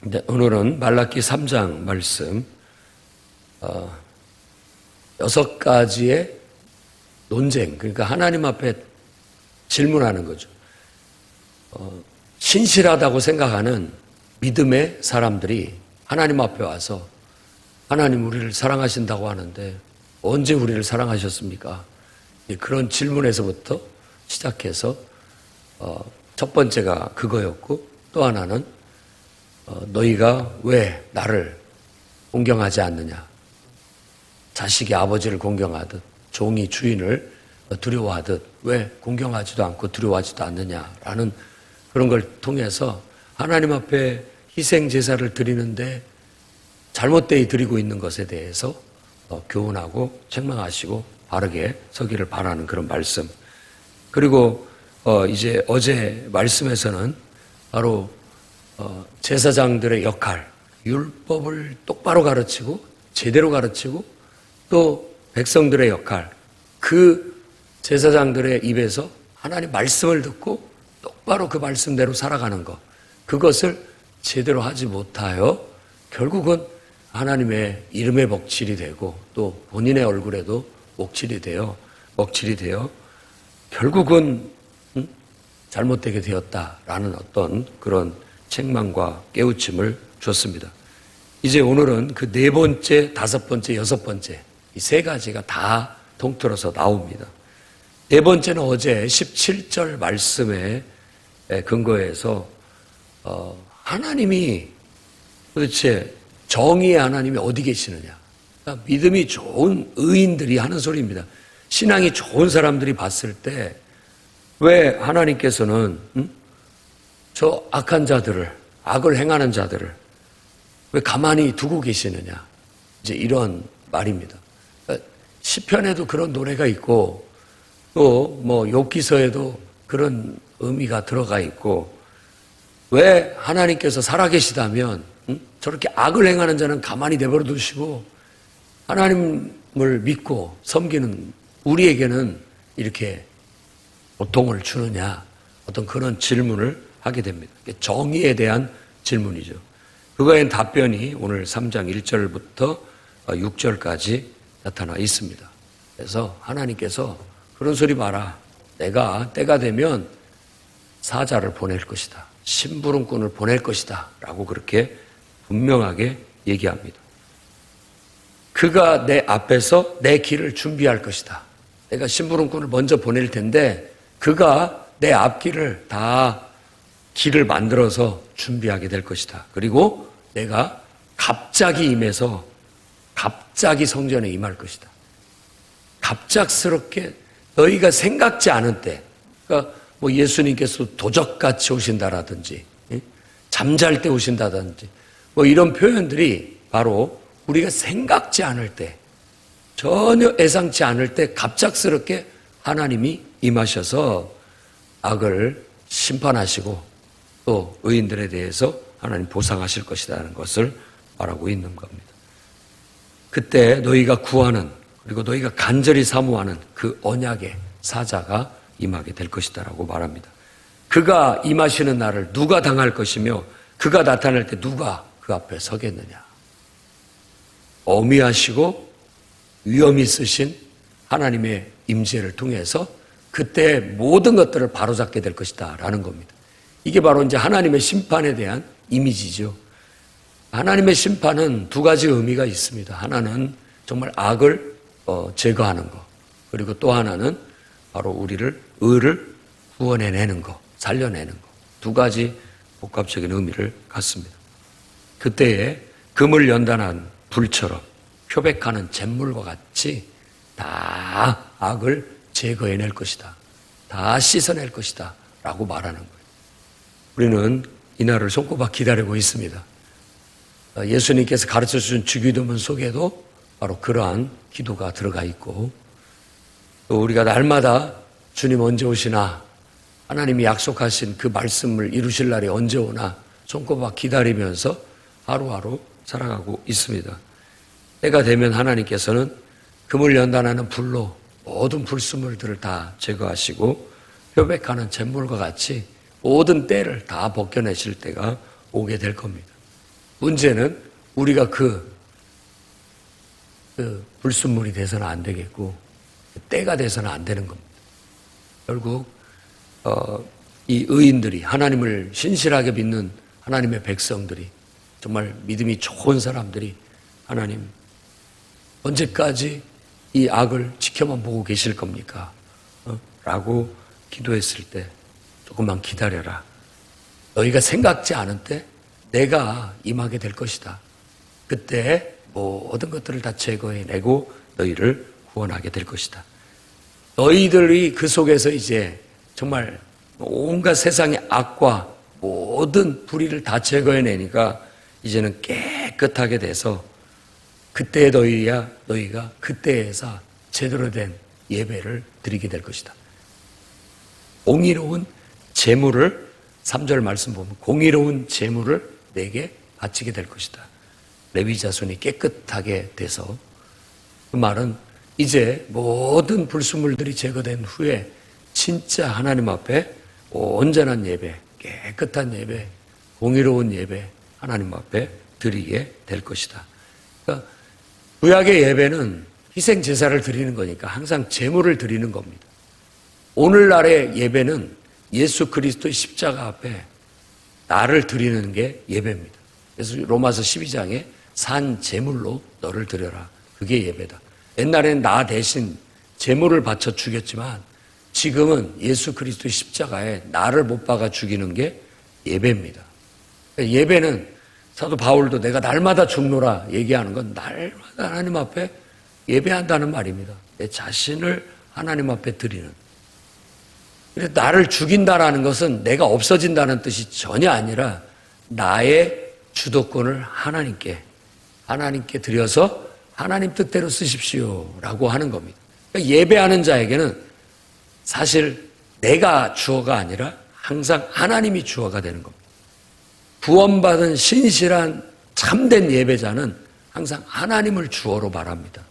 근데 오늘은 말라기 3장 말씀 6가지의 논쟁, 그러니까 하나님 앞에 질문하는 거죠. 신실하다고 생각하는 믿음의 사람들이 하나님 앞에 와서 하나님 우리를 사랑하신다고 하는데 언제 우리를 사랑하셨습니까? 그런 질문에서부터 시작해서 첫 번째가 그거였고, 또 하나는 너희가 왜 나를 공경하지 않느냐? 자식이 아버지를 공경하듯 종이 주인을 두려워하듯 왜 공경하지도 않고 두려워하지도 않느냐라는 그런 걸 통해서 하나님 앞에 희생 제사를 드리는데 잘못되이 드리고 있는 것에 대해서 교훈하고 책망하시고 바르게 서기를 바라는 그런 말씀. 그리고 이제 어제 말씀에서는 바로 제사장들의 역할, 율법을 똑바로 가르치고 제대로 가르치고 또 백성들의 역할, 그 제사장들의 입에서 하나님 말씀을 듣고 똑바로 그 말씀대로 살아가는 것, 그것을 제대로 하지 못하여 결국은 하나님의 이름에 먹칠이 되고 또 본인의 얼굴에도 먹칠이 되어 결국은 잘못되게 되었다라는 어떤 그런 책망과 깨우침을 줬습니다. 이제 오늘은 그 4번째, 5번째, 6번째 이 3가지가 다 통틀어서 나옵니다. 4번째는 어제 17절 말씀에 근거해서 하나님이 도대체 정의의 하나님이 어디 계시느냐. 그러니까 믿음이 좋은 의인들이 하는 소리입니다. 신앙이 좋은 사람들이 봤을 때 왜 하나님께서는 저 악한 자들을, 악을 행하는 자들을 왜 가만히 두고 계시느냐. 이제 이런 말입니다. 그러니까 시편에도 그런 노래가 있고 또 뭐 욥기서에도 그런 의미가 들어가 있고, 왜 하나님께서 살아계시다면 저렇게 악을 행하는 자는 가만히 내버려 두시고 하나님을 믿고 섬기는 우리에게는 이렇게 고통을 주느냐, 어떤 그런 질문을 하게 됩니다. 정의에 대한 질문이죠. 그거엔 답변이 오늘 3장 1절부터 6절까지 나타나 있습니다. 그래서 하나님께서 그런 소리 마라. 내가 때가 되면 사자를 보낼 것이다. 심부름꾼을 보낼 것이다. 라고 그렇게 분명하게 얘기합니다. 그가 내 앞에서 내 길을 준비할 것이다. 내가 심부름꾼을 먼저 보낼 텐데 그가 내 앞길을 다 길을 만들어서 준비하게 될 것이다. 그리고 내가 갑자기 임해서 갑자기 성전에 임할 것이다. 갑작스럽게 너희가 생각지 않은 때, 그러니까 뭐 예수님께서 도적같이 오신다라든지 잠잘 때 오신다든지 뭐 이런 표현들이 바로 우리가 생각지 않을 때, 전혀 예상치 않을 때 갑작스럽게 하나님이 임하셔서 악을 심판하시고 또 의인들에 대해서 하나님 보상하실 것이라는 것을 말하고 있는 겁니다. 그때 너희가 구하는, 그리고 너희가 간절히 사모하는 그 언약의 사자가 임하게 될 것이다라고 말합니다. 그가 임하시는 날을 누가 당할 것이며 그가 나타날 때 누가 그 앞에 서겠느냐. 어미하시고 위엄 있으신 하나님의 임재를 통해서 그때 모든 것들을 바로잡게 될 것이다 라는 겁니다. 이게 바로 이제 하나님의 심판에 대한 이미지죠. 하나님의 심판은 2가지 의미가 있습니다. 하나는 정말 악을 제거하는 것, 그리고 또 하나는 바로 의를 구원해내는 것, 살려내는 것. 2가지 복합적인 의미를 갖습니다. 그때에 금을 연단한 불처럼 표백하는 잿물과 같이 다 악을 제거해낼 것이다. 다 씻어낼 것이다. 라고 말하는 거예요. 우리는 이날을 손꼽아 기다리고 있습니다. 예수님께서 가르쳐주신 주기도문 속에도 바로 그러한 기도가 들어가 있고, 또 우리가 날마다 주님 언제 오시나, 하나님이 약속하신 그 말씀을 이루실 날이 언제 오나 손꼽아 기다리면서 하루하루 살아가고 있습니다. 때가 되면 하나님께서는 금을 연단하는 불로 모든 불순물들을 다 제거하시고 표백하는 잿물과 같이 모든 때를 다 벗겨내실 때가 오게 될 겁니다. 문제는 우리가 그 불순물이 돼서는 안 되겠고 때가 돼서는 안 되는 겁니다. 결국 이 의인들이, 하나님을 신실하게 믿는 하나님의 백성들이, 정말 믿음이 좋은 사람들이 하나님 언제까지 이 악을 지켜만 보고 계실 겁니까? 라고 기도했을 때 조금만 기다려라. 너희가 생각지 않은 때 내가 임하게 될 것이다. 그때 모든 것들을 다 제거해내고 너희를 구원하게 될 것이다. 너희들이 그 속에서 이제 정말 온갖 세상의 악과 모든 불의를 다 제거해내니까 이제는 깨끗하게 돼서 그때 너희가 그때에서 제대로 된 예배를 드리게 될 것이다. 공의로운 제물을, 3절 말씀 보면 공의로운 제물을 내게 바치게 될 것이다. 레위 자손이 깨끗하게 돼서, 그 말은 이제 모든 불순물들이 제거된 후에 진짜 하나님 앞에 온전한 예배, 깨끗한 예배, 공의로운 예배 하나님 앞에 드리게 될 것이다. 그러니까 구약의 예배는 희생 제사를 드리는 거니까 항상 제물을 드리는 겁니다. 오늘날의 예배는 예수 그리스도의 십자가 앞에 나를 드리는 게 예배입니다. 그래서 로마서 12장에 산 제물로 너를 드려라. 그게 예배다. 옛날엔 나 대신 제물을 바쳐 죽였지만 지금은 예수 그리스도의 십자가에 나를 못 박아 죽이는 게 예배입니다. 예배는 사도 바울도 내가 날마다 죽노라 얘기하는 건 날마다 하나님 앞에 예배한다는 말입니다. 내 자신을 하나님 앞에 드리는. 그래서 나를 죽인다라는 것은 내가 없어진다는 뜻이 전혀 아니라 나의 주도권을 하나님께 드려서 하나님 뜻대로 쓰십시오라고 하는 겁니다. 그러니까 예배하는 자에게는 사실 내가 주어가 아니라 항상 하나님이 주어가 되는 겁니다. 구원받은 신실한 참된 예배자는 항상 하나님을 주어로 말합니다.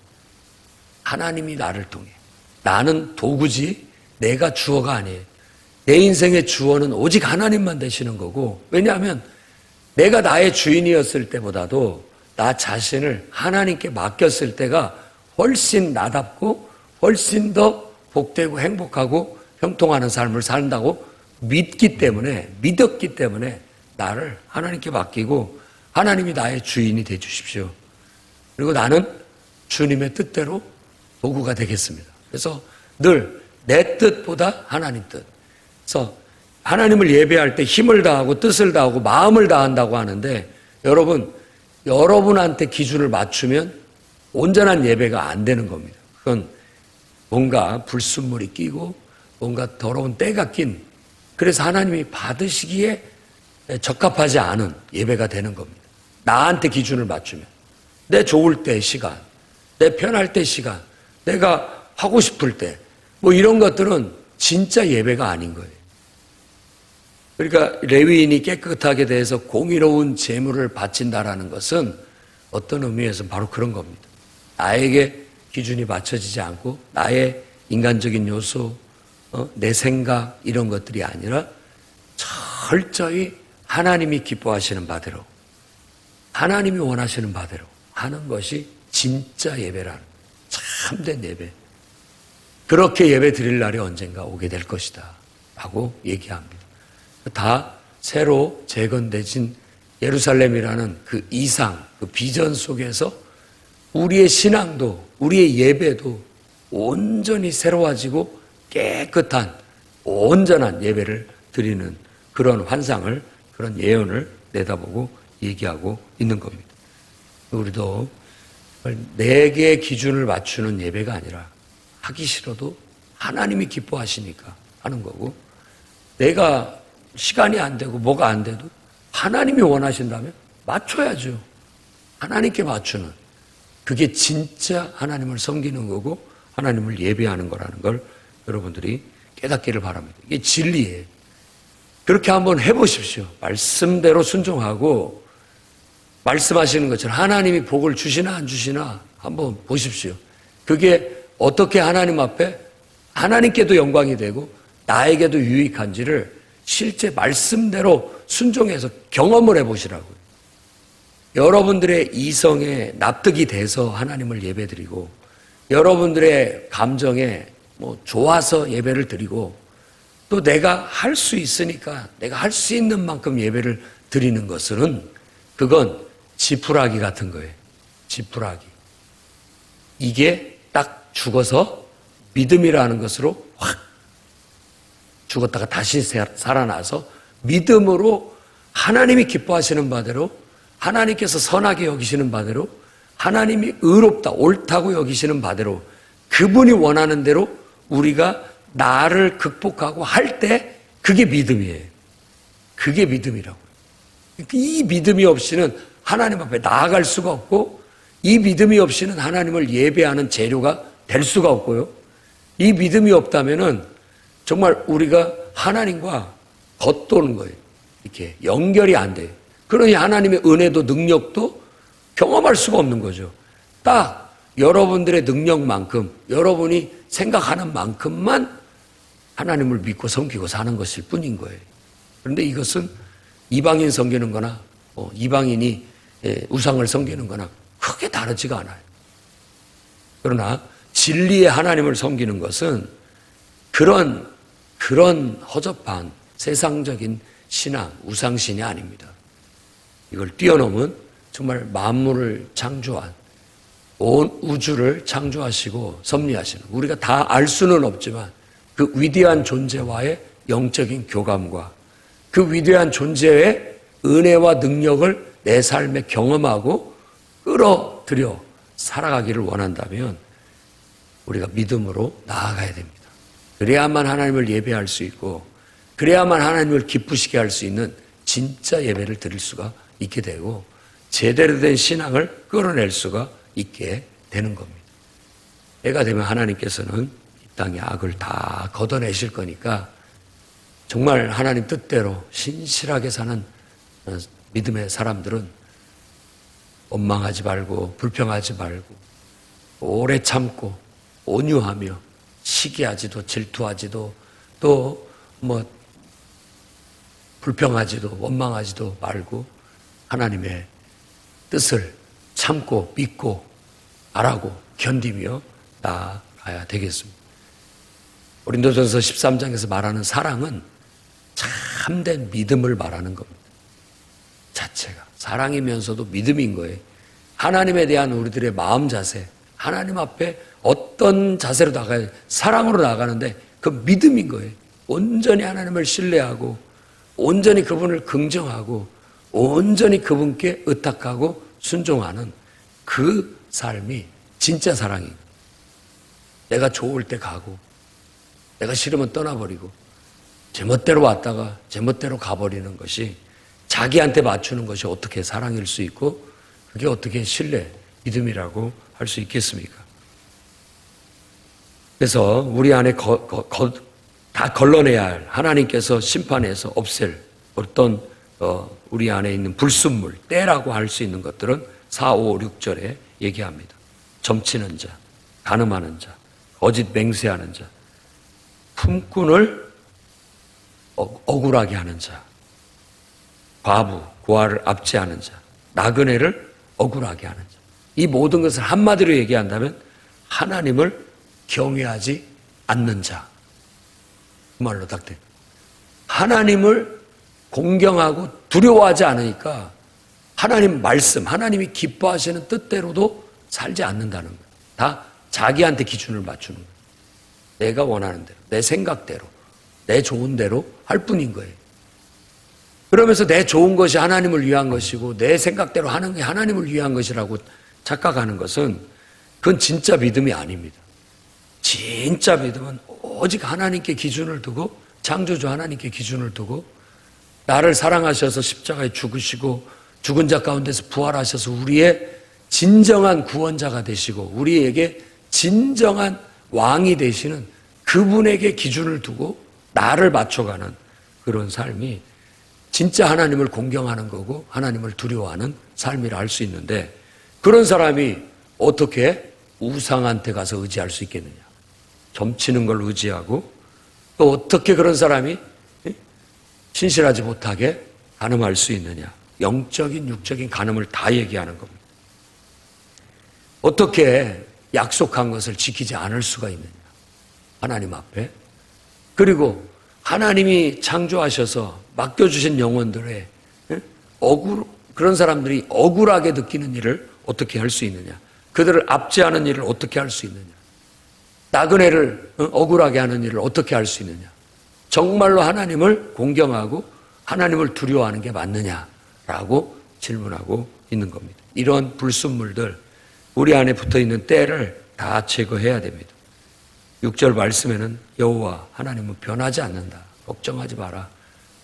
하나님이 나를 통해. 나는 도구지 내가 주어가 아니에요. 내 인생의 주어는 오직 하나님만 되시는 거고, 왜냐하면 내가 나의 주인이었을 때보다도 나 자신을 하나님께 맡겼을 때가 훨씬 나답고 훨씬 더 복되고 행복하고 형통하는 삶을 산다고 믿었기 때문에 나를 하나님께 맡기고 하나님이 나의 주인이 돼 주십시오. 그리고 나는 주님의 뜻대로 도구가 되겠습니다. 그래서 늘 내 뜻보다 하나님 뜻. 그래서 하나님을 예배할 때 힘을 다하고 뜻을 다하고 마음을 다한다고 하는데, 여러분한테 기준을 맞추면 온전한 예배가 안 되는 겁니다. 그건 뭔가 불순물이 끼고 뭔가 더러운 때가 낀, 그래서 하나님이 받으시기에 적합하지 않은 예배가 되는 겁니다. 나한테 기준을 맞추면. 내 좋을 때 시간, 내 편할 때 시간, 내가 하고 싶을 때, 이런 것들은 진짜 예배가 아닌 거예요. 그러니까 레위인이 깨끗하게 대해서 공의로운 제물을 바친다라는 것은 어떤 의미에서 바로 그런 겁니다. 나에게 기준이 맞춰지지 않고 나의 인간적인 요소, 내 생각 이런 것들이 아니라 철저히 하나님이 기뻐하시는 바대로, 하나님이 원하시는 바대로 하는 것이 진짜 예배라는, 참된 예배. 그렇게 예배 드릴 날이 언젠가 오게 될 것이다 라고 얘기합니다. 다 새로 재건되진 예루살렘이라는 그 이상, 그 비전 속에서 우리의 신앙도, 우리의 예배도 온전히 새로워지고 깨끗한 온전한 예배를 드리는 그런 환상을, 그런 예언을 내다보고 얘기하고 있는 겁니다. 우리도 내게 기준을 맞추는 예배가 아니라 하기 싫어도 하나님이 기뻐하시니까 하는 거고, 내가 시간이 안 되고 뭐가 안 돼도 하나님이 원하신다면 맞춰야죠. 하나님께 맞추는, 그게 진짜 하나님을 섬기는 거고 하나님을 예배하는 거라는 걸 여러분들이 깨닫기를 바랍니다. 이게 진리예요. 그렇게 한번 해보십시오. 말씀대로 순종하고 말씀하시는 것처럼 하나님이 복을 주시나 안 주시나 한번 보십시오. 그게 어떻게 하나님 앞에 하나님께도 영광이 되고 나에게도 유익한지를 실제 말씀대로 순종해서 경험을 해보시라고요. 여러분들의 이성에 납득이 돼서 하나님을 예배드리고 여러분들의 감정에 좋아서 예배를 드리고 또 내가 할 수 있으니까 내가 할 수 있는 만큼 예배를 드리는 것은 그건 지푸라기 같은 거예요. 지푸라기. 이게 딱 죽어서 믿음이라는 것으로 확 죽었다가 다시 살아나서 믿음으로 하나님이 기뻐하시는 바대로 하나님께서 선하게 여기시는 바대로 하나님이 의롭다 옳다고 여기시는 바대로 그분이 원하는 대로 우리가 나를 극복하고 할 때 그게 믿음이에요. 그게 믿음이라고요. 이 믿음이 없이는 하나님 앞에 나아갈 수가 없고 이 믿음이 없이는 하나님을 예배하는 재료가 될 수가 없고요. 이 믿음이 없다면은 정말 우리가 하나님과 겉도는 거예요. 이렇게 연결이 안 돼요. 그러니 하나님의 은혜도 능력도 경험할 수가 없는 거죠. 딱 여러분들의 능력만큼 여러분이 생각하는 만큼만 하나님을 믿고 섬기고 사는 것일 뿐인 거예요. 그런데 이것은 이방인 섬기는 거나 이방인이 우상을 섬기는 거나 크게 다르지가 않아요. 그러나 진리의 하나님을 섬기는 것은 그런 허접한 세상적인 신앙, 우상신이 아닙니다. 이걸 뛰어넘은 정말 만물을 창조한 온 우주를 창조하시고 섭리하시는 우리가 다 알 수는 없지만 그 위대한 존재와의 영적인 교감과 그 위대한 존재의 은혜와 능력을 내 삶에 경험하고 끌어들여 살아가기를 원한다면 우리가 믿음으로 나아가야 됩니다. 그래야만 하나님을 예배할 수 있고 그래야만 하나님을 기쁘시게 할 수 있는 진짜 예배를 드릴 수가 있게 되고 제대로 된 신앙을 끌어낼 수가 있게 되는 겁니다. 때가 되면 하나님께서는 이 땅의 악을 다 걷어내실 거니까 정말 하나님 뜻대로 신실하게 사는 믿음의 사람들은 원망하지 말고 불평하지 말고 오래 참고 온유하며 시기하지도 질투하지도 또 불평하지도 원망하지도 말고 하나님의 뜻을 참고 믿고 알아고 견디며 나아가야 되겠습니다. 고린도전서 13장에서 말하는 사랑은 참된 믿음을 말하는 겁니다. 자체가 사랑이면서도 믿음인 거예요. 하나님에 대한 우리들의 마음 자세, 하나님 앞에 어떤 자세로 나가야 사랑으로 나가는데 그 믿음인 거예요. 온전히 하나님을 신뢰하고 온전히 그분을 긍정하고 온전히 그분께 의탁하고 순종하는 그 삶이 진짜 사랑이에요. 내가 좋을 때 가고 내가 싫으면 떠나버리고 제멋대로 왔다가 제멋대로 가버리는 것이 자기한테 맞추는 것이 어떻게 사랑일 수 있고 그게 어떻게 신뢰, 믿음이라고 할 수 있겠습니까? 그래서 우리 안에 다 걸러내야 할 하나님께서 심판해서 없앨 어떤 우리 안에 있는 불순물, 때라고 할 수 있는 것들은 4, 5, 6절에 얘기합니다. 점치는 자, 간음하는 자, 거짓 맹세하는 자, 품꾼을 억울하게 하는 자, 과부, 고아를 압제하는 자, 나그네를 억울하게 하는 자. 이 모든 것을 한마디로 얘기한다면 하나님을 경외하지 않는 자. 그 말로 딱 돼. 하나님을 공경하고 두려워하지 않으니까 하나님 말씀, 하나님이 기뻐하시는 뜻대로도 살지 않는다는 거예요. 다 자기한테 기준을 맞추는 거예요. 내가 원하는 대로, 내 생각대로, 내 좋은 대로 할 뿐인 거예요. 그러면서 내 좋은 것이 하나님을 위한 것이고 내 생각대로 하는 게 하나님을 위한 것이라고 착각하는 것은 그건 진짜 믿음이 아닙니다. 진짜 믿음은 오직 하나님께 기준을 두고 창조주 하나님께 기준을 두고 나를 사랑하셔서 십자가에 죽으시고 죽은 자 가운데서 부활하셔서 우리의 진정한 구원자가 되시고 우리에게 진정한 왕이 되시는 그분에게 기준을 두고 나를 맞춰가는 그런 삶이 진짜 하나님을 공경하는 거고 하나님을 두려워하는 삶이라 할 수 있는데 그런 사람이 어떻게 우상한테 가서 의지할 수 있겠느냐. 점치는 걸 의지하고 또 어떻게 그런 사람이 신실하지 못하게 간음할 수 있느냐. 영적인, 육적인 간음을 다 얘기하는 겁니다. 어떻게 약속한 것을 지키지 않을 수가 있느냐? 하나님 앞에. 그리고 하나님이 창조하셔서 맡겨주신 영혼들의 그런 사람들이 억울하게 느끼는 일을 어떻게 할 수 있느냐? 그들을 압제하는 일을 어떻게 할 수 있느냐? 나그네를 억울하게 하는 일을 어떻게 할 수 있느냐? 정말로 하나님을 공경하고 하나님을 두려워하는 게 맞느냐라고 질문하고 있는 겁니다. 이런 불순물들, 우리 안에 붙어있는 때를 다 제거해야 됩니다. 6절 말씀에는 여호와 하나님은 변하지 않는다. 걱정하지 마라.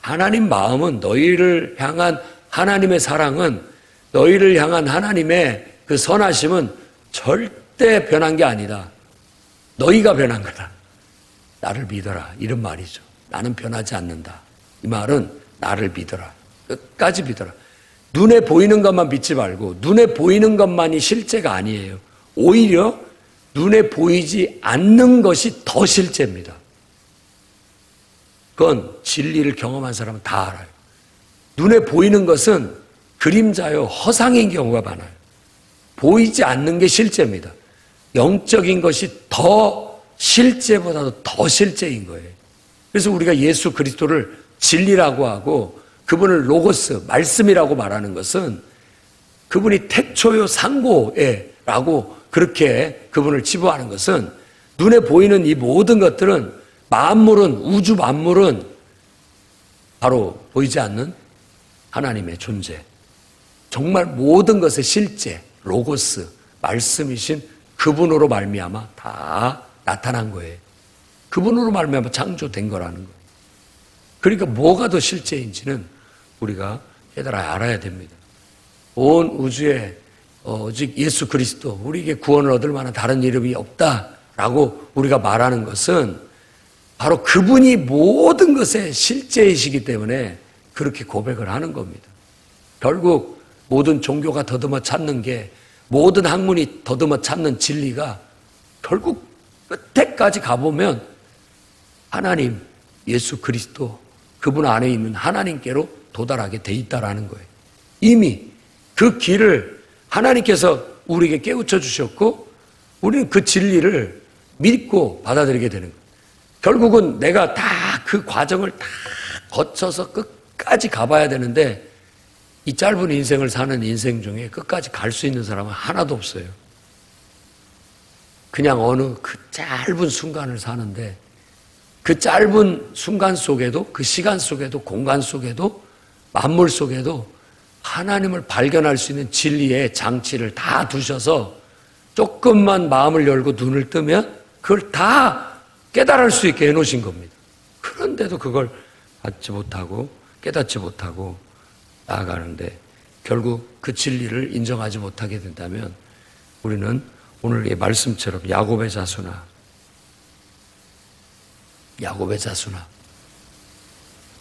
하나님 마음은, 너희를 향한 하나님의 사랑은, 너희를 향한 하나님의 그 선하심은 절대 변한 게 아니다. 너희가 변한 거다. 나를 믿어라. 이런 말이죠. 나는 변하지 않는다. 이 말은 나를 믿어라. 끝까지 믿어라. 눈에 보이는 것만 믿지 말고, 눈에 보이는 것만이 실제가 아니에요. 오히려 눈에 보이지 않는 것이 더 실제입니다. 그건 진리를 경험한 사람은 다 알아요. 눈에 보이는 것은 그림자요, 허상인 경우가 많아요. 보이지 않는 게 실제입니다. 영적인 것이 더 실제보다도 더 실제인 거예요. 그래서 우리가 예수 그리스도를 진리라고 하고 그분을 로고스, 말씀이라고 말하는 것은 그분이 태초요 상고에라고 그렇게 그분을 치부하는 것은, 눈에 보이는 이 모든 것들은, 만물은, 우주 만물은 바로 보이지 않는 하나님의 존재, 정말 모든 것의 실제, 로고스, 말씀이신 그분으로 말미암아 다 나타난 거예요. 그분으로 말미암아 창조된 거라는 거예요. 그러니까 뭐가 더 실제인지는 우리가 알아야 됩니다. 온 우주에 오직 예수 그리스도, 우리에게 구원을 얻을 만한 다른 이름이 없다라고 우리가 말하는 것은 바로 그분이 모든 것의 실제이시기 때문에 그렇게 고백을 하는 겁니다. 결국 모든 종교가 더듬어 찾는 게, 모든 학문이 더듬어 찾는 진리가 결국 끝에까지 가보면 하나님, 예수 그리스도, 그분 안에 있는 하나님께로 도달하게 돼 있다라는 거예요. 이미 그 길을 하나님께서 우리에게 깨우쳐 주셨고, 우리는 그 진리를 믿고 받아들이게 되는 거예요. 결국은 내가 다 그 과정을 다 거쳐서 끝까지 가봐야 되는데, 이 짧은 인생을 사는 인생 중에 끝까지 갈 수 있는 사람은 하나도 없어요. 그냥 어느 그 짧은 순간을 사는데, 그 짧은 순간 속에도, 그 시간 속에도, 공간 속에도, 만물 속에도 하나님을 발견할 수 있는 진리의 장치를 다 두셔서 조금만 마음을 열고 눈을 뜨면 그걸 다 깨달을 수 있게 해놓으신 겁니다. 그런데도 그걸 받지 못하고 깨닫지 못하고 나아가는데, 결국 그 진리를 인정하지 못하게 된다면 우리는 오늘의 말씀처럼 야곱의 자손아,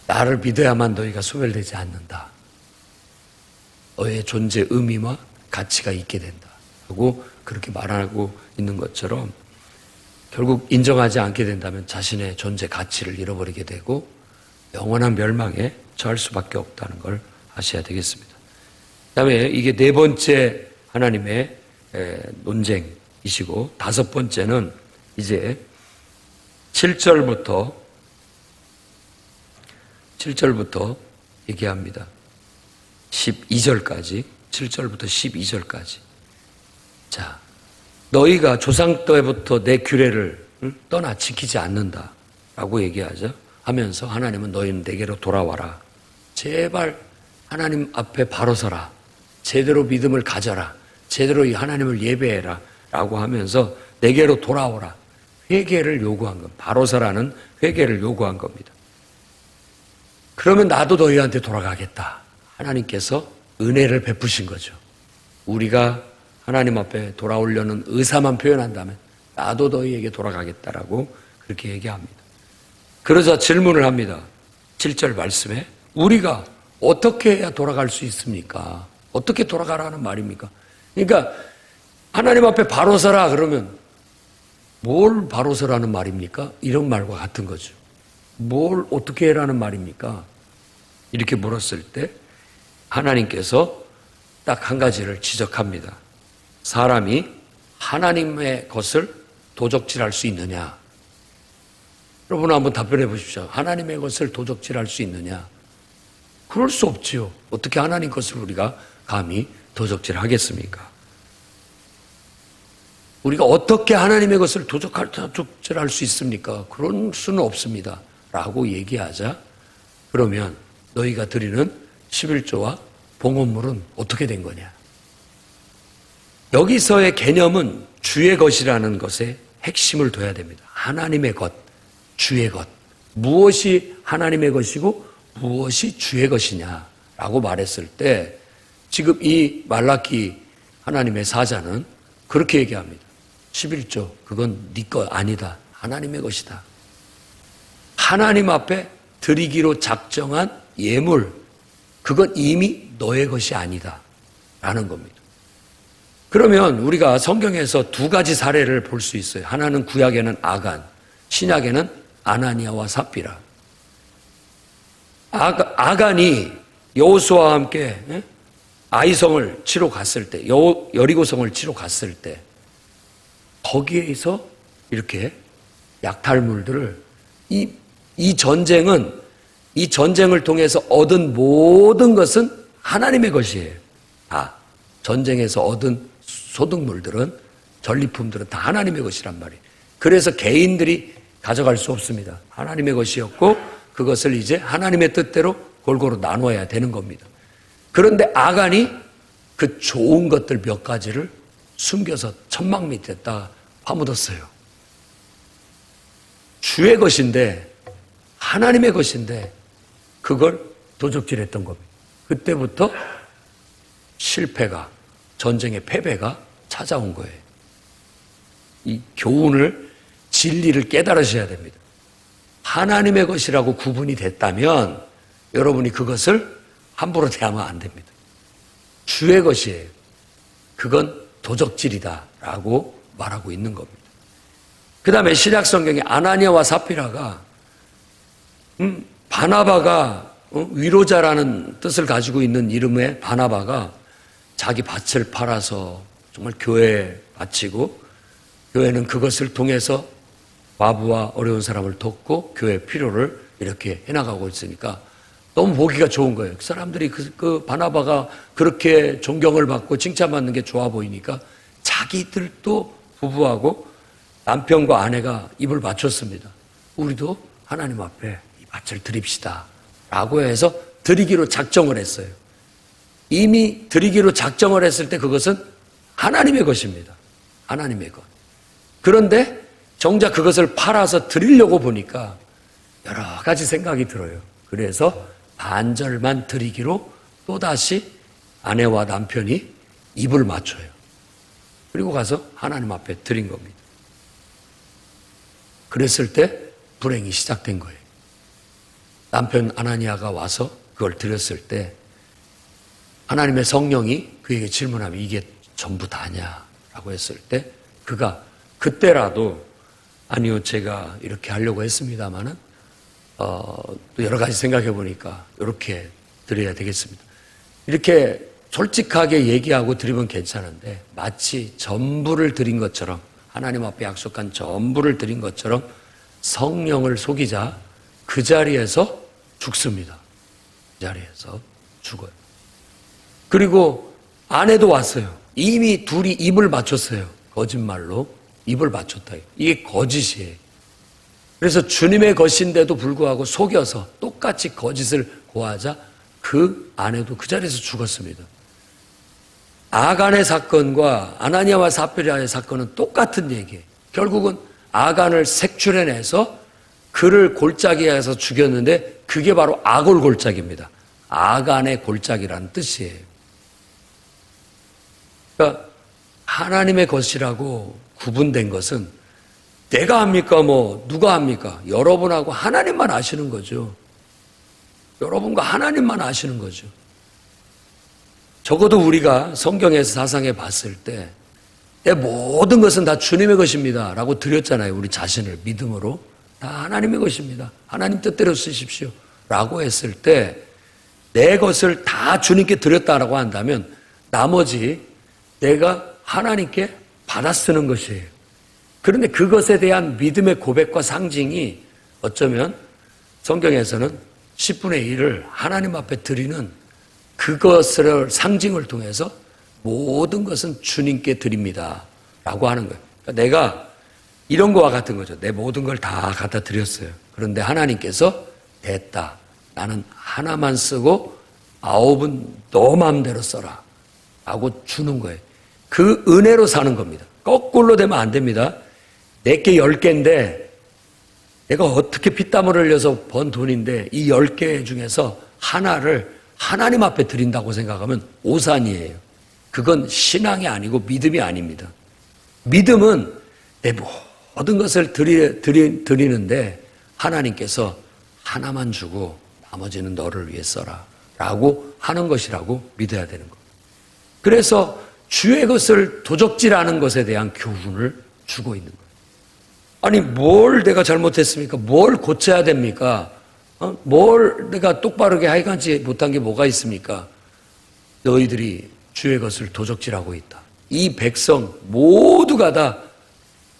나를 믿어야만 너희가 소멸되지 않는다. 너의 존재 의미와 가치가 있게 된다. 하고 그렇게 말하고 있는 것처럼, 결국 인정하지 않게 된다면 자신의 존재 가치를 잃어버리게 되고 영원한 멸망에 처할 수밖에 없다는 걸 아셔야 되겠습니다. 그 다음에 이게 네 번째 하나님의 논쟁이시고, 다섯 번째는 이제 7절부터 얘기합니다. 12절까지, 7절부터 12절까지. 자, 너희가 조상 때부터 내 규례를 떠나 지키지 않는다라고 얘기하죠. 하면서 하나님은 너희는 내게로 돌아와라. 제발 하나님 앞에 바로 서라. 제대로 믿음을 가져라. 제대로 이 하나님을 예배해라. 라고 하면서 내게로 돌아오라. 회개를 요구한 겁니다. 바로 서라는 회개를 요구한 겁니다. 그러면 나도 너희한테 돌아가겠다. 하나님께서 은혜를 베푸신 거죠. 우리가 하나님 앞에 돌아오려는 의사만 표현한다면 나도 너희에게 돌아가겠다라고 그렇게 얘기합니다. 그러자 질문을 합니다. 7절 말씀에 우리가 어떻게 해야 돌아갈 수 있습니까? 어떻게 돌아가라는 말입니까? 그러니까 하나님 앞에 바로 서라 그러면 뭘 바로 서라는 말입니까? 이런 말과 같은 거죠. 뭘 어떻게 해라는 말입니까? 이렇게 물었을 때 하나님께서 딱 한 가지를 지적합니다. 사람이 하나님의 것을 도적질할 수 있느냐? 여러분 한번 답변해 보십시오. 하나님의 것을 도적질할 수 있느냐? 그럴 수 없지요. 어떻게 하나님 것을 우리가 감히 도적질하겠습니까? 우리가 어떻게 하나님의 것을 도적질할 수 있습니까? 그럴 수는 없습니다. 라고 얘기하자 그러면 너희가 드리는 11조와 봉헌물은 어떻게 된 거냐? 여기서의 개념은 주의 것이라는 것에 핵심을 둬야 됩니다. 하나님의 것, 주의 것. 무엇이 하나님의 것이고 무엇이 주의 것이냐라고 말했을 때 지금 이 말라기 하나님의 사자는 그렇게 얘기합니다. 11조, 그건 네 것 아니다. 하나님의 것이다. 하나님 앞에 드리기로 작정한 예물, 그건 이미 너의 것이 아니다. 라는 겁니다. 그러면 우리가 성경에서 두 가지 사례를 볼 수 있어요. 하나는 구약에는 아간, 신약에는 아나니아와 삽비라. 아간이 여호수아와 함께 아이성을 치러 갔을 때, 여리고성을 치러 갔을 때 거기에서 이렇게 약탈물들을 이 전쟁을 통해서 얻은 모든 것은 하나님의 것이에요. 전쟁에서 얻은 소득물들은, 전리품들은 다 하나님의 것이란 말이에요. 그래서 개인들이 가져갈 수 없습니다. 하나님의 것이었고 그것을 이제 하나님의 뜻대로 골고루 나눠야 되는 겁니다. 그런데 아간이 그 좋은 것들 몇 가지를 숨겨서 천막 밑에다 파묻었어요. 주의 것인데, 하나님의 것인데 그걸 도적질했던 겁니다. 그때부터 실패가, 전쟁의 패배가 찾아온 거예요. 이 교훈을, 진리를 깨달으셔야 됩니다. 하나님의 것이라고 구분이 됐다면 여러분이 그것을 함부로 대하면 안 됩니다. 주의 것이에요. 그건 도적질이다 라고 말하고 있는 겁니다. 그 다음에 신약 성경에 아나니아와 삽비라가 바나바가 위로자라는 뜻을 가지고 있는 이름의 바나바가 자기 밭을 팔아서 정말 교회에 바치고 교회는 그것을 통해서 과부와 어려운 사람을 돕고 교회의 필요를 이렇게 해나가고 있으니까 너무 보기가 좋은 거예요. 그 사람들이 그 바나바가 그렇게 존경을 받고 칭찬받는 게 좋아 보이니까 자기들도 부부하고 남편과 아내가 입을 맞췄습니다. 우리도 하나님 앞에 이 밭을 드립시다 라고 해서 드리기로 작정을 했어요. 이미 드리기로 작정을 했을 때 그것은 하나님의 것입니다. 하나님의 것. 그런데 정작 그것을 팔아서 드리려고 보니까 여러 가지 생각이 들어요. 그래서 반절만 드리기로 또다시 아내와 남편이 입을 맞춰요. 그리고 가서 하나님 앞에 드린 겁니다. 그랬을 때 불행이 시작된 거예요. 남편 아나니아가 와서 그걸 드렸을 때 하나님의 성령이 그에게 질문하면 이게 전부 다냐? 라고 했을 때 그가 그때라도 아니요, 제가 이렇게 하려고 했습니다마는 또 여러 가지 생각해 보니까 이렇게 드려야 되겠습니다. 이렇게 솔직하게 얘기하고 드리면 괜찮은데 마치 전부를 드린 것처럼, 하나님 앞에 약속한 전부를 드린 것처럼 성령을 속이자 그 자리에서 죽습니다. 그 자리에서 죽어요. 그리고 아내도 왔어요. 이미 둘이 입을 맞췄어요. 거짓말로 입을 맞췄다. 이게 거짓이에요. 그래서 주님의 것인데도 불구하고 속여서 똑같이 거짓을 고하자 그 아내도 그 자리에서 죽었습니다. 아간의 사건과 아나니아와 삽비라의 사건은 똑같은 얘기예요. 결국은 아간을 색출해내서 그를 골짜기에서 죽였는데 그게 바로 아골 골짜기입니다. 아간의 골짜기라는 뜻이에요. 그러니까 하나님의 것이라고 구분된 것은 내가 합니까? 누가 합니까? 여러분하고 하나님만 아시는 거죠. 여러분과 하나님만 아시는 거죠. 적어도 우리가 성경에서 사상에 봤을 때 내 모든 것은 다 주님의 것입니다 라고 드렸잖아요. 우리 자신을 믿음으로 다 하나님의 것입니다. 하나님 뜻대로 쓰십시오 라고 했을 때 내 것을 다 주님께 드렸다라고 한다면 나머지 내가 하나님께 받아 쓰는 것이에요. 그런데 그것에 대한 믿음의 고백과 상징이 어쩌면 성경에서는 10분의 1을 하나님 앞에 드리는 그것을 상징을 통해서 모든 것은 주님께 드립니다 라고 하는 거예요. 그러니까 내가 이런 거와 같은 거죠. 내 모든 걸 다 갖다 드렸어요. 그런데 하나님께서 됐다. 나는 하나만 쓰고 9은 너 마음대로 써라 라고 주는 거예요. 그 은혜로 사는 겁니다. 거꾸로 되면 안 됩니다. 내게 10개인데 내가 어떻게 피땀을 흘려서 번 돈인데 이 10개 중에서 하나를 하나님 앞에 드린다고 생각하면 오산이에요. 그건 신앙이 아니고 믿음이 아닙니다. 믿음은 내 모든 것을 드리는데 하나님께서 하나만 주고 나머지는 너를 위해 써라 라고 하는 것이라고 믿어야 되는 겁니다. 그래서 주의 것을 도적질하는 것에 대한 교훈을 주고 있는 거예요. 아니 뭘 내가 잘못했습니까? 뭘 고쳐야 됩니까? 뭘 내가 똑바르게 하여간지 못한 게 뭐가 있습니까? 너희들이 주의 것을 도적질하고 있다. 이 백성 모두가 다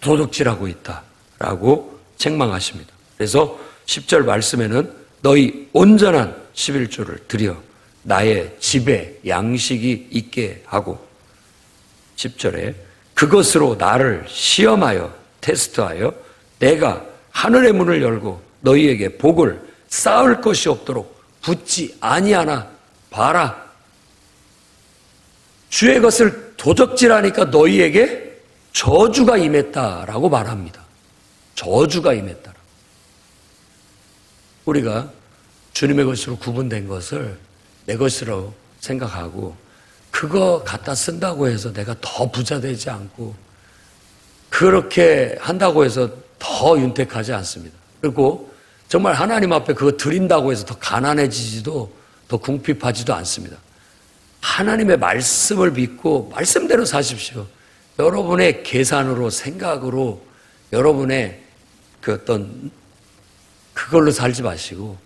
도적질하고 있다라고 책망하십니다. 그래서 10절 말씀에는 너희 온전한 11조를 드려 나의 집에 양식이 있게 하고 10절에 그것으로 나를 시험하여 테스트하여 내가 하늘의 문을 열고 너희에게 복을 쌓을 것이 없도록 붙지 아니하나 봐라. 주의 것을 도적질하니까 너희에게 저주가 임했다라고 말합니다. 저주가 임했다. 우리가 주님의 것으로 구분된 것을 내 것으로 생각하고 그거 갖다 쓴다고 해서 내가 더 부자 되지 않고 그렇게 한다고 해서 더 윤택하지 않습니다. 그리고 정말 하나님 앞에 그거 드린다고 해서 더 가난해지지도 더 궁핍하지도 않습니다. 하나님의 말씀을 믿고 말씀대로 사십시오. 여러분의 계산으로 생각으로 여러분의 그 어떤 그걸로 살지 마시고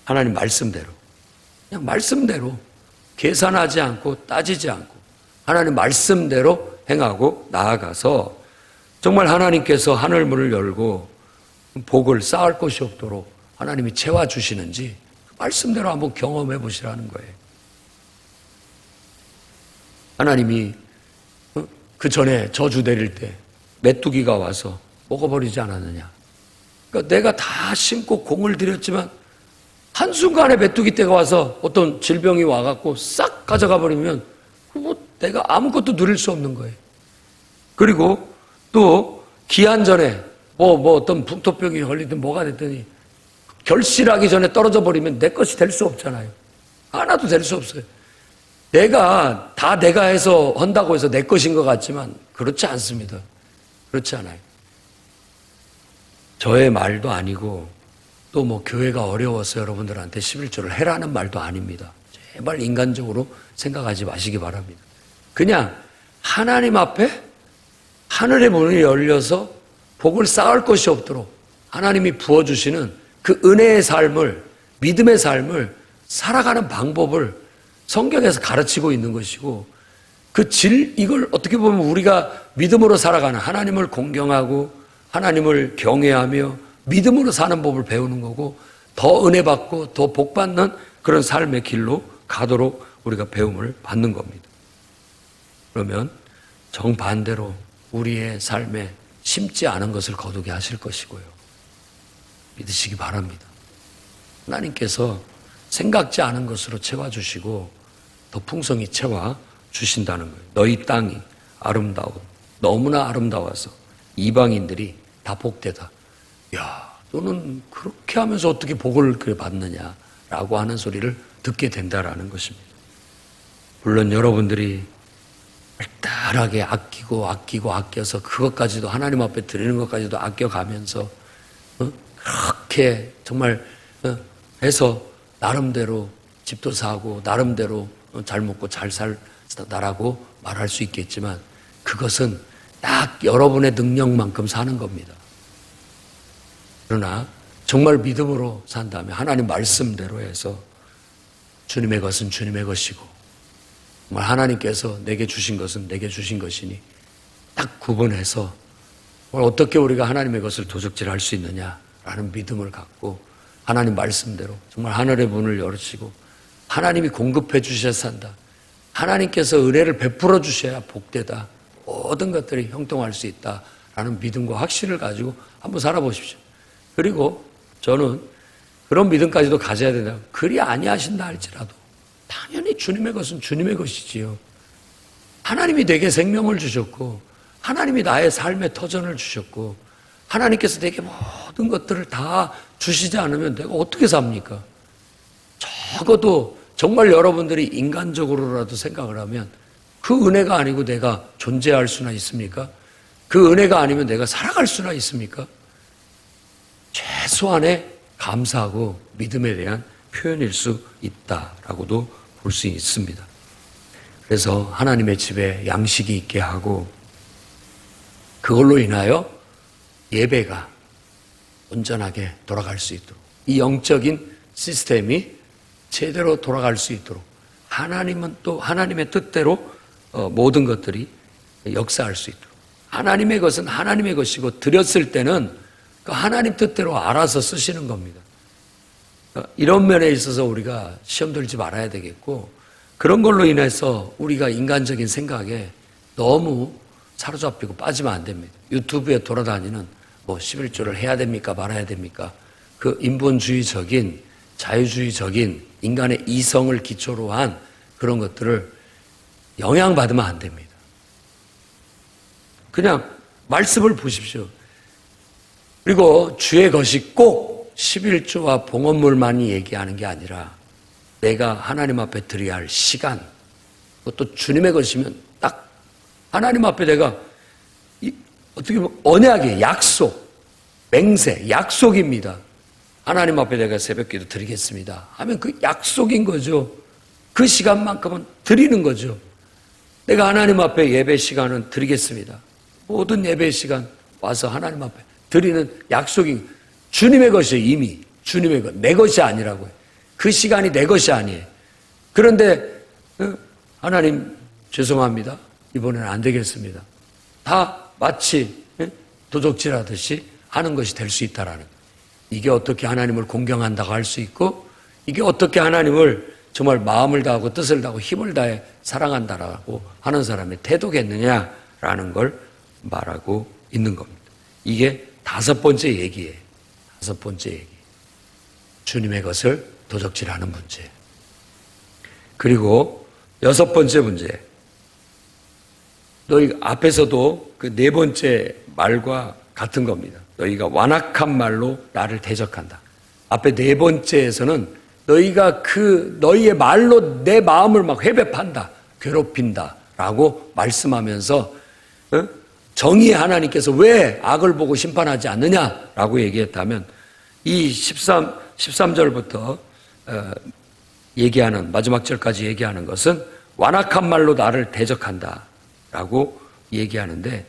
하나님 말씀대로 그냥 말씀대로 계산하지 않고 따지지 않고 하나님 말씀대로 행하고 나아가서 정말 하나님께서 하늘문을 열고 복을 쌓을 것이 없도록 하나님이 채워주시는지 말씀대로 한번 경험해 보시라는 거예요. 하나님이 그 전에 저주 내릴 때 메뚜기가 와서 먹어버리지 않았느냐. 그러니까 내가 다 심고 공을 들였지만 한순간에 메뚜기 떼가 와서 어떤 질병이 와갖고 싹 가져가 버리면 내가 아무것도 누릴 수 없는 거예요. 그리고 또 기한 전에 어떤 풍토병이 걸리든 뭐가 됐더니 결실하기 전에 떨어져 버리면 내 것이 될 수 없잖아요. 하나도 될 수 없어요. 내가 해서 한다고 해서 내 것인 것 같지만 그렇지 않습니다. 그렇지 않아요. 저의 말도 아니고 또 교회가 어려워서 여러분들한테 11조를 해라는 말도 아닙니다. 제발 인간적으로 생각하지 마시기 바랍니다. 그냥 하나님 앞에 하늘의 문이 열려서 복을 쌓을 것이 없도록 하나님이 부어주시는 그 은혜의 삶을, 믿음의 삶을 살아가는 방법을 성경에서 가르치고 있는 것이고 이걸 어떻게 보면 우리가 믿음으로 살아가는 하나님을 공경하고 하나님을 경외하며 믿음으로 사는 법을 배우는 거고 더 은혜 받고 더 복 받는 그런 삶의 길로 가도록 우리가 배움을 받는 겁니다. 그러면 정반대로 우리의 삶에 심지 않은 것을 거두게 하실 것이고요. 믿으시기 바랍니다. 하나님께서 생각지 않은 것으로 채워주시고 더 풍성히 채워주신다는 거예요. 너희 땅이 아름다워 너무나 아름다워서 이방인들이 다 복되다. 야, 너는 그렇게 하면서 어떻게 복을 받느냐라고 하는 소리를 듣게 된다라는 것입니다. 물론 여러분들이 알뜰하게 아껴서 그것까지도 하나님 앞에 드리는 것까지도 아껴가면서 그렇게 정말 해서 나름대로 집도 사고 나름대로 잘 먹고 잘 살다라고 말할 수 있겠지만 그것은 딱 여러분의 능력만큼 사는 겁니다. 그러나 정말 믿음으로 산다면 하나님 말씀대로 해서 주님의 것은 주님의 것이고 정말 하나님께서 내게 주신 것은 내게 주신 것이니 딱 구분해서 어떻게 우리가 하나님의 것을 도적질할 수 있느냐라는 믿음을 갖고 하나님 말씀대로 정말 하늘의 문을 열으시고 하나님이 공급해 주셔야 한다. 하나님께서 은혜를 베풀어 주셔야 복되다. 모든 것들이 형통할 수 있다라는 믿음과 확신을 가지고 한번 살아보십시오. 그리고 저는 그런 믿음까지도 가져야 된다. 그리 아니하신다 할지라도 당연히 주님의 것은 주님의 것이지요. 하나님이 내게 생명을 주셨고 하나님이 나의 삶의 터전을 주셨고 하나님께서 내게 모든 것들을 다 주시지 않으면 내가 어떻게 삽니까? 적어도 정말 여러분들이 인간적으로라도 생각을 하면 그 은혜가 아니고 내가 존재할 수나 있습니까? 그 은혜가 아니면 내가 살아갈 수나 있습니까? 최소한의 감사하고 믿음에 대한 표현일 수 있다라고도 볼 수 있습니다. 그래서 하나님의 집에 양식이 있게 하고 그걸로 인하여 예배가 온전하게 돌아갈 수 있도록 이 영적인 시스템이 제대로 돌아갈 수 있도록 하나님은 또 하나님의 뜻대로 모든 것들이 역사할 수 있도록 하나님의 것은 하나님의 것이고 드렸을 때는 그 하나님 뜻대로 알아서 쓰시는 겁니다. 이런 면에 있어서 우리가 시험 들지 말아야 되겠고 그런 걸로 인해서 우리가 인간적인 생각에 너무 사로잡히고 빠지면 안 됩니다. 유튜브에 돌아다니는 뭐 11조를 해야 됩니까 말아야 됩니까? 그 인본주의적인 자유주의적인 인간의 이성을 기초로 한 그런 것들을 영향받으면 안 됩니다. 그냥 말씀을 보십시오. 그리고 주의 것이 꼭 11조와 봉헌물만이 얘기하는 게 아니라 내가 하나님 앞에 드려야 할 시간, 그것도 주님의 것이면 딱 하나님 앞에 내가 어떻게 보면 언약의 약속, 맹세, 약속입니다. 하나님 앞에 내가 새벽기도 드리겠습니다 하면 그 약속인 거죠. 그 시간만큼은 드리는 거죠. 내가 하나님 앞에 예배 시간은 드리겠습니다. 모든 예배 시간 와서 하나님 앞에 드리는 약속인 주님의 것이에요. 이미 주님의 것, 내 것이 아니라고요. 그 시간이 내 것이 아니에요. 그런데 하나님 죄송합니다. 이번에는 안 되겠습니다. 다 마치 도적질하듯이 하는 것이 될 수 있다라는 거예요. 이게 어떻게 하나님을 공경한다고 할 수 있고 이게 어떻게 하나님을 정말 마음을 다하고 뜻을 다하고 힘을 다해 사랑한다라고 하는 사람의 태도겠느냐라는 걸 말하고 있는 겁니다. 이게 5번째 얘기예요. 5번째 얘기. 주님의 것을 도적질하는 문제. 그리고 6번째 문제. 너희 앞에서도 그 4번째 말과 같은 겁니다. 너희가 완악한 말로 나를 대적한다. 앞에 4번째에서는 너희가 너희의 말로 내 마음을 막 회배판다, 괴롭힌다 라고 말씀하면서 정의의 하나님께서 왜 악을 보고 심판하지 않느냐라고 얘기했다면 이 13절부터 얘기하는 마지막 절까지 얘기하는 것은 완악한 말로 나를 대적한다 라고 얘기하는데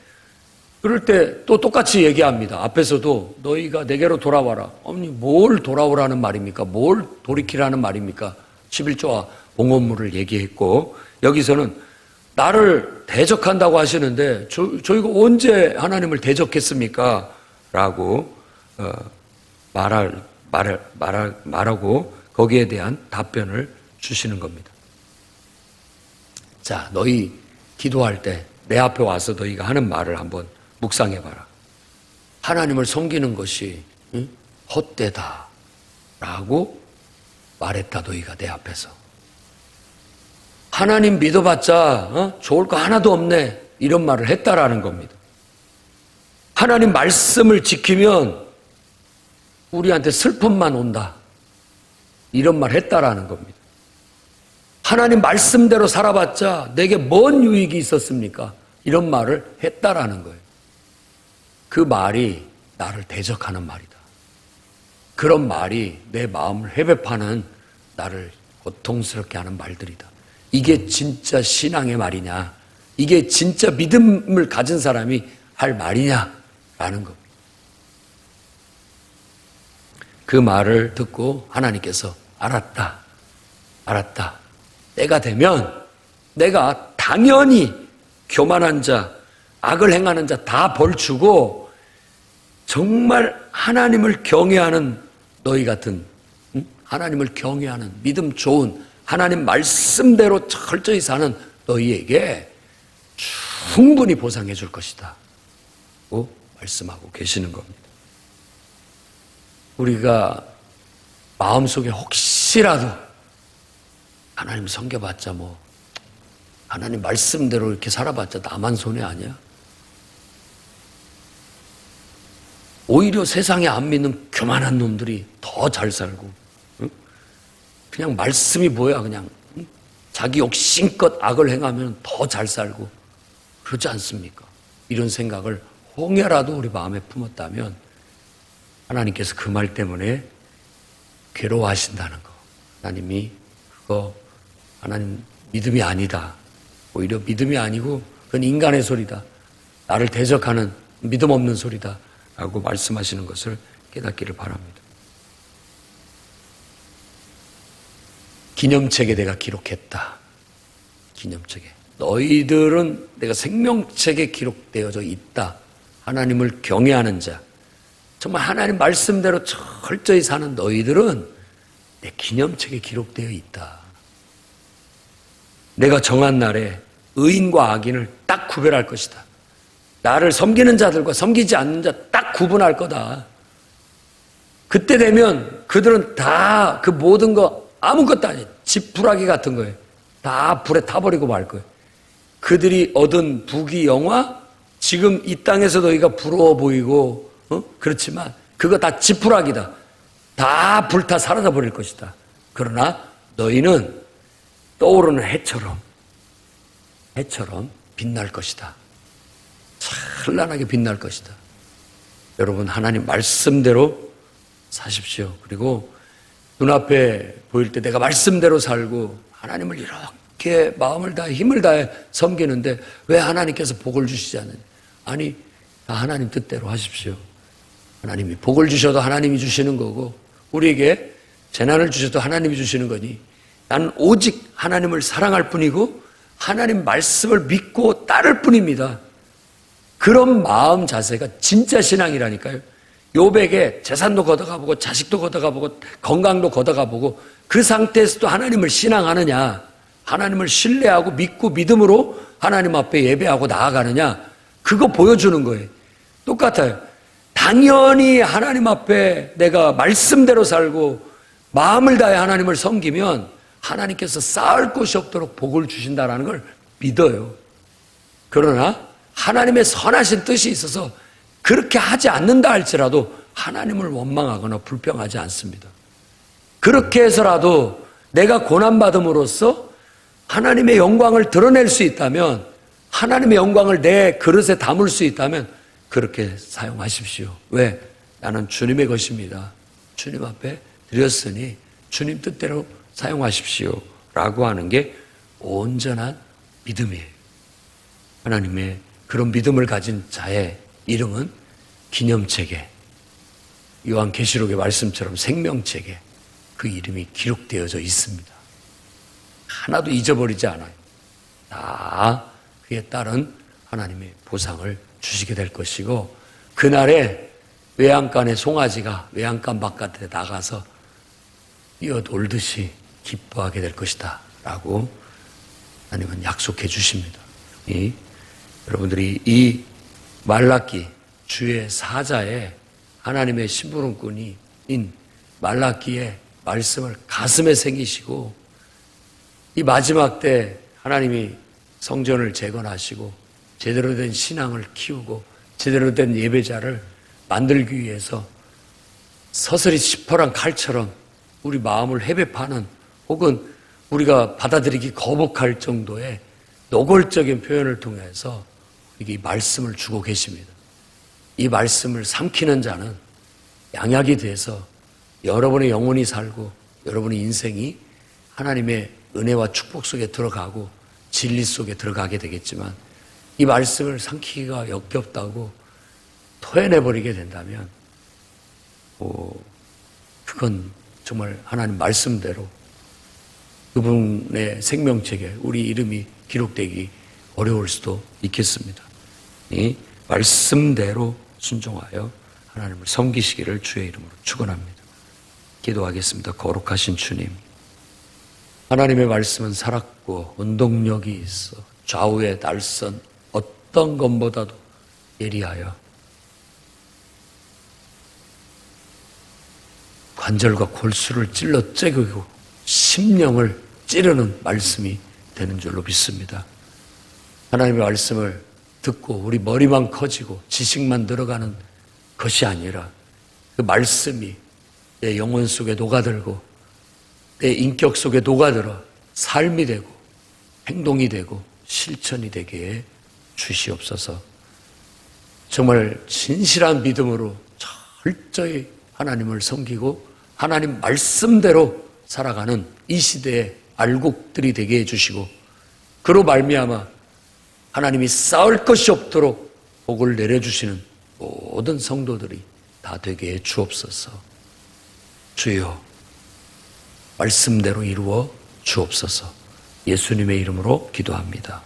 그럴 때 또 똑같이 얘기합니다. 앞에서도 너희가 내게로 돌아와라. 아니 뭘 돌아오라는 말입니까? 뭘 돌이키라는 말입니까? 11조와 봉헌물을 얘기했고 여기서는 나를 대적한다고 하시는데 저희가 언제 하나님을 대적했습니까? 라고 말하고 거기에 대한 답변을 주시는 겁니다. 자, 너희 기도할 때 내 앞에 와서 너희가 하는 말을 한번 묵상해봐라. 하나님을 섬기는 것이 헛되다 라고 말했다 너희가 내 앞에서. 하나님 믿어봤자 좋을 거 하나도 없네 이런 말을 했다라는 겁니다. 하나님 말씀을 지키면 우리한테 슬픔만 온다 이런 말 했다라는 겁니다. 하나님 말씀대로 살아봤자 내게 뭔 유익이 있었습니까? 이런 말을 했다라는 거예요. 그 말이 나를 대적하는 말이다. 그런 말이 내 마음을 회배파는 나를 고통스럽게 하는 말들이다. 이게 진짜 신앙의 말이냐? 이게 진짜 믿음을 가진 사람이 할 말이냐라는 겁니다. 그 말을 듣고 하나님께서 알았다. 알았다. 때가 되면 내가 당연히 교만한 자, 악을 행하는 자 다 벌주고 정말 하나님을 경외하는 너희 같은, 하나님을 경외하는 믿음 좋은 하나님 말씀대로 철저히 사는 너희에게 충분히 보상해 줄 것이다 고 말씀하고 계시는 겁니다. 우리가 마음속에 혹시라도 하나님 섬겨봤자 뭐 하나님 말씀대로 이렇게 살아봤자 나만 손해 아니야? 오히려 세상에 안 믿는 교만한 놈들이 더 잘 살고, 응? 그냥 말씀이 뭐야 그냥, 응? 자기 욕심껏 악을 행하면 더 잘 살고 그렇지 않습니까? 이런 생각을 혹여라도 우리 마음에 품었다면 하나님께서 그 말 때문에 괴로워하신다는 거, 하나님이 그거 하나님 믿음이 아니다, 오히려 믿음이 아니고 그건 인간의 소리다, 나를 대적하는 믿음 없는 소리다 라고 말씀하시는 것을 깨닫기를 바랍니다. 기념책에 내가 기록했다. 기념책에 너희들은 내가 생명책에 기록되어져 있다. 하나님을 경외하는 자, 정말 하나님 말씀대로 철저히 사는 너희들은 내 기념책에 기록되어 있다. 내가 정한 날에 의인과 악인을 딱 구별할 것이다. 나를 섬기는 자들과 섬기지 않는 자 딱 구분할 거다. 그때 되면 그들은 다 그 모든 거 아무것도 아니에요. 지푸라기 같은 거예요. 다 불에 타버리고 말 거예요. 그들이 얻은 부귀 영화, 지금 이 땅에서 너희가 부러워 보이고 그렇지만 그거 다 지푸라기다. 다 불타 사라져 버릴 것이다. 그러나 너희는 떠오르는 해처럼 빛날 것이다. 찬란하게 빛날 것이다. 여러분, 하나님 말씀대로 사십시오. 그리고 눈앞에 보일 때 내가 말씀대로 살고 하나님을 이렇게 마음을 다해 힘을 다해 섬기는데 왜 하나님께서 복을 주시지 않느냐? 아니, 다 하나님 뜻대로 하십시오. 하나님이 복을 주셔도 하나님이 주시는 거고 우리에게 재난을 주셔도 하나님이 주시는 거니 나는 오직 하나님을 사랑할 뿐이고 하나님 말씀을 믿고 따를 뿐입니다. 그런 마음 자세가 진짜 신앙이라니까요. 욥에게 재산도 걷어가보고 자식도 걷어가보고 건강도 걷어가보고 그 상태에서도 하나님을 신앙하느냐, 하나님을 신뢰하고 믿고 믿음으로 하나님 앞에 예배하고 나아가느냐, 그거 보여주는 거예요. 똑같아요. 당연히 하나님 앞에 내가 말씀대로 살고 마음을 다해 하나님을 섬기면 하나님께서 쌓을 곳이 없도록 복을 주신다는 걸 믿어요. 그러나 하나님의 선하신 뜻이 있어서 그렇게 하지 않는다 할지라도 하나님을 원망하거나 불평하지 않습니다. 그렇게 해서라도 내가 고난받음으로써 하나님의 영광을 드러낼 수 있다면, 하나님의 영광을 내 그릇에 담을 수 있다면 그렇게 사용하십시오. 왜? 나는 주님의 것입니다. 주님 앞에 드렸으니 주님 뜻대로 사용하십시오 라고 하는 게 온전한 믿음이에요. 하나님의 그런 믿음을 가진 자의 이름은 기념책에, 요한계시록의 말씀처럼 생명책에 그 이름이 기록되어져 있습니다. 하나도 잊어버리지 않아요. 다 그에 따른 하나님의 보상을 주시게 될 것이고, 그날에 외양간의 송아지가 외양간 바깥에 나가서 뛰어놀듯이 기뻐하게 될 것이다 라고 하나님은 약속해 주십니다. 여러분들이 이 말라기 주의 사자에 하나님의 심부름꾼인 말라기의 말씀을 가슴에 새기시고 이 마지막 때 하나님이 성전을 재건하시고 제대로 된 신앙을 키우고 제대로 된 예배자를 만들기 위해서 서슬이 지퍼란 칼처럼 우리 마음을 헤베파는, 혹은 우리가 받아들이기 거북할 정도의 노골적인 표현을 통해서 이 말씀을 주고 계십니다. 이 말씀을 삼키는 자는 양약이 돼서 여러분의 영혼이 살고 여러분의 인생이 하나님의 은혜와 축복 속에 들어가고 진리 속에 들어가게 되겠지만, 이 말씀을 삼키기가 역겹다고 토해내버리게 된다면 그건 정말 하나님 말씀대로 그 그분의 생명책에 우리 이름이 기록되기 어려울 수도 있겠습니다. 이 말씀대로 순종하여 하나님을 섬기시기를 주의 이름으로 축원합니다. 기도하겠습니다. 거룩하신 주님, 하나님의 말씀은 살았고 운동력이 있어 좌우의 날선 어떤 것보다도 예리하여 관절과 골수를 찔러 째고 심령을 찌르는 말씀이 되는 줄로 믿습니다. 하나님의 말씀을 듣고 우리 머리만 커지고 지식만 들어가는 것이 아니라 그 말씀이 내 영혼 속에 녹아들고 내 인격 속에 녹아들어 삶이 되고 행동이 되고 실천이 되게 주시옵소서. 정말 진실한 믿음으로 철저히 하나님을 섬기고 하나님 말씀대로 살아가는 이 시대의 알곡들이 되게 해주시고 그로 말미암아 하나님이 쌓을 것이 없도록 복을 내려주시는 모든 성도들이 다 되게 해 주옵소서. 주여, 말씀대로 이루어 주옵소서. 예수님의 이름으로 기도합니다.